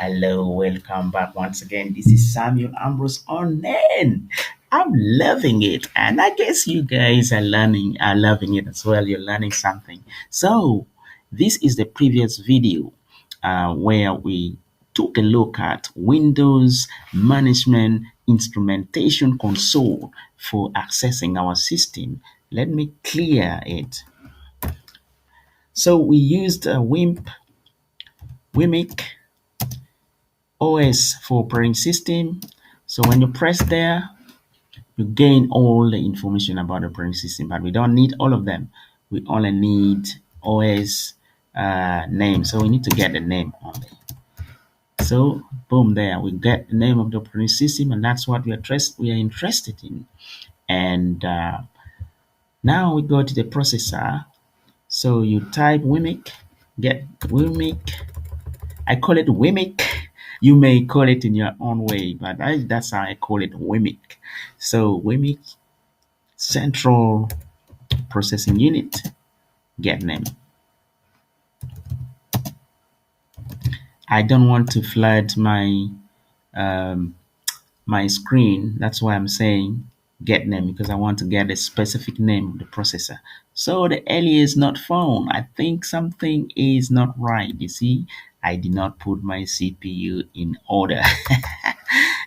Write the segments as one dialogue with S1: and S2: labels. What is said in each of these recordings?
S1: Hello, welcome back once again. This is Samuel Ambrose Onen. I'm loving it, and I guess you guys are loving it as well. You're learning something. So, this is the previous video where we took a look at Windows Management Instrumentation Console for accessing our system. Let me clear it. So we used WIMIC OS for operating system. So when you press there, you gain all the information about the operating system, but we don't need all of them. We only need OS name. So we need to get the name only. So boom, there we get the name of the operating system, and that's what we are interested in. And now we go to the processor. So you type WIMIC, get WIMIC. I call it WIMIC. You may call it in your own way, but that's how I call it, WIMIC. So WIMIC Central Processing Unit, get name. I don't want to flood my my screen. That's why I'm saying get name, because I want to get a specific name of the processor. So the alias is not found. I think something is not right. You see, I did not put my CPU in order.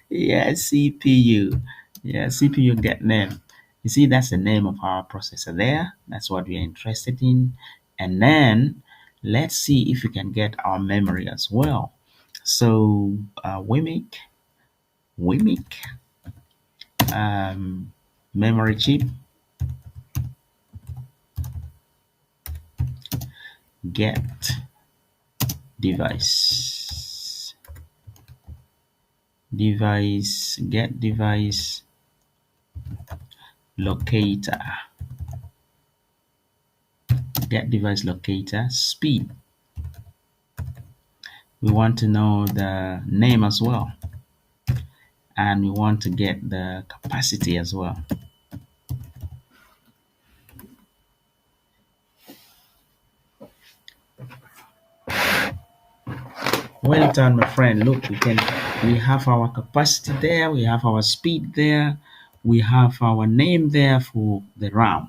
S1: Yeah, CPU. Yeah, CPU get name. You see, that's the name of our processor there. That's what we are interested in. And then let's see if we can get our memory as well. So WIMIC memory chip, get device, get device locator, get device locator, speed. We want to know the name as well, and we want to get the capacity as well. Well done, my friend. Look, we have our capacity there, we have our speed there, we have our name there for the RAM.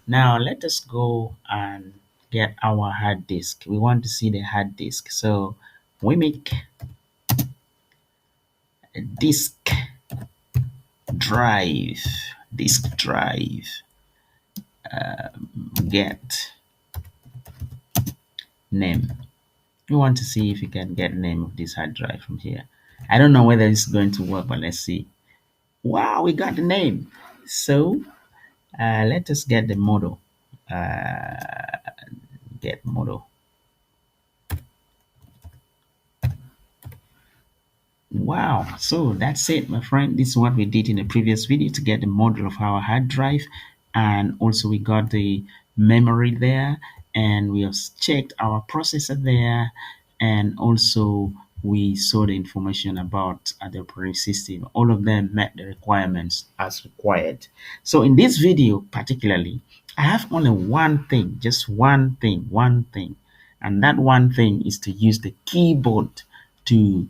S1: Now let us go and get our hard disk. We want to see the hard disk. So WIMIC disk drive, get name. We want to see if we can get name of this hard drive from here. I don't know whether it's going to work, but let's see. Wow, we got the name. So let us get the model. Get model. Wow, so that's it, my friend. This is what we did in the previous video to get the model of our hard drive, and also we got the memory there, and we have checked our processor there, and also we saw the information about the operating system. All of them met the requirements as required. So in this video particularly, I have only one thing, just one thing, and that one thing is to use the keyboard to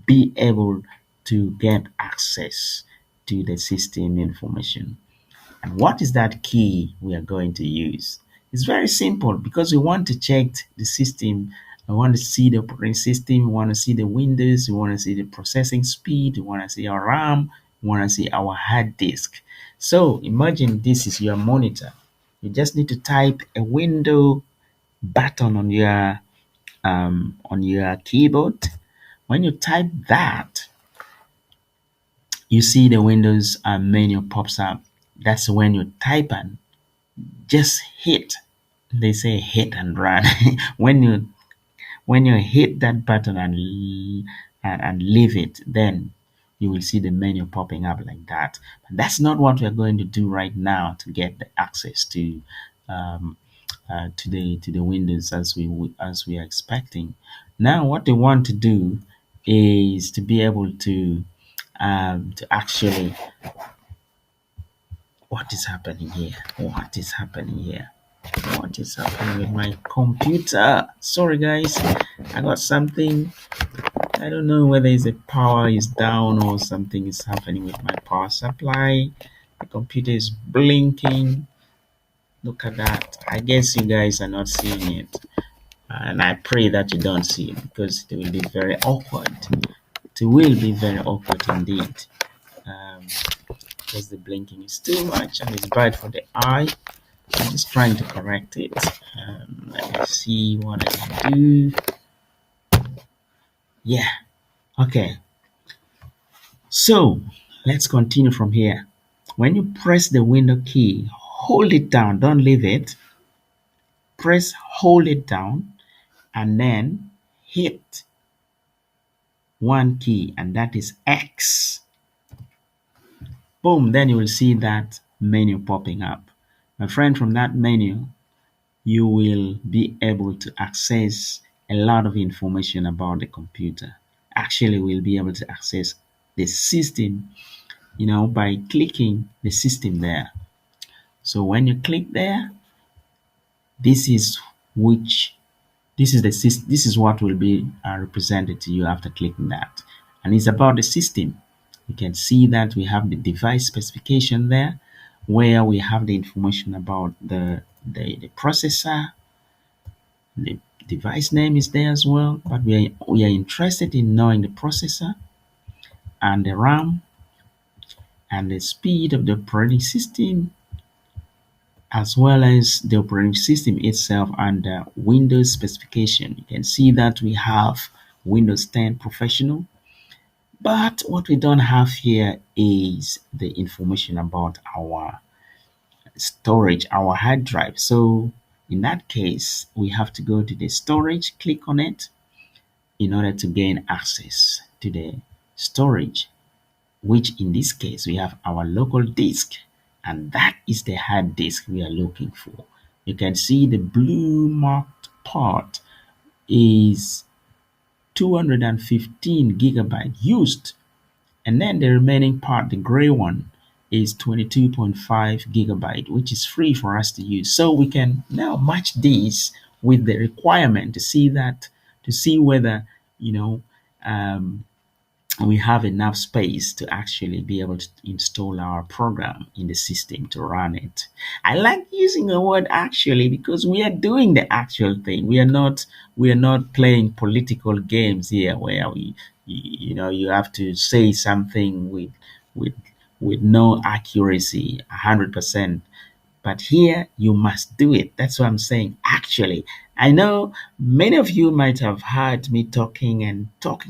S1: be able to get access to the system information. And what is that key we are going to use? It's very simple, because we want to check the system. I want to see the operating system, we want to see the Windows, we want to see the processing speed, we want to see our RAM, we want to see our hard disk. So imagine this is your monitor. You just need to type a window button on your keyboard. When you type that, you see the Windows menu pops up. That's when you type and just hit. They say hit and run. when you hit that button and leave it, then you will see the menu popping up like that. But that's not what we're going to do right now to get the access to the Windows as we are expecting. Now, what they want to do is to be able to actually, what is happening here? What is happening here? What is happening with my computer? Sorry, guys, I got something I don't know whether it's the power is down or something is happening with my power supply. The computer is blinking. Look at that. I guess you guys are not seeing it. And I pray that you don't see it because it will be very awkward. It will be very awkward indeed. Um, because the blinking is too much and it's bad for the eye. I'm just trying to correct it. Let me see what I can do. Yeah, okay. So let's continue from here. When you press the window key, hold it down, don't leave it. Hold it down, and then hit one key, and that is X. Boom, then you will see that menu popping up. My friend, from that menu, you will be able to access a lot of information about the computer. Actually, we'll be able to access the system, by clicking the system there. So when you click there, this is which this is what will be represented to you after clicking that, and it's about the system. You can see that we have the device specification there, where we have the information about the processor. The device name is there as well, but we are interested in knowing the processor and the RAM and the speed of the operating system, as well as the operating system itself and the Windows specification. You can see that we have Windows 10 Professional, but what we don't have here is the information about our storage, our hard drive. So in that case, we have to go to the storage, click on it in order to gain access to the storage, which in this case we have our local disk, and that is the hard disk we are looking for. You can see the blue marked part is 215 gigabyte used, and then the remaining part, the gray one, is 22.5 gigabyte, which is free for us to use. So we can now match these with the requirement to see whether you know um, we have enough space to actually be able to install our program in the system to run it. I like using the word actually because we are doing the actual thing. We are not playing political games here where you have to say something with with no accuracy 100%. But here you must do it. That's what I'm saying. Actually, I know many of you might have heard me talking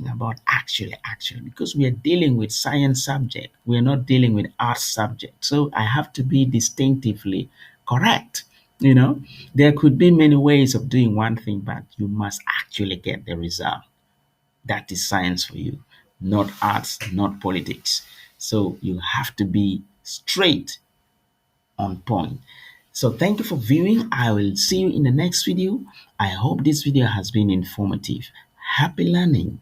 S1: about actually, because we are dealing with science subject. We are not dealing with art subject. So I have to be distinctively correct. There could be many ways of doing one thing, but you must actually get the result. That is science for you, not arts, not politics. So you have to be straight on point. So thank you for viewing. I will see you in the next video. I hope this video has been informative. Happy learning.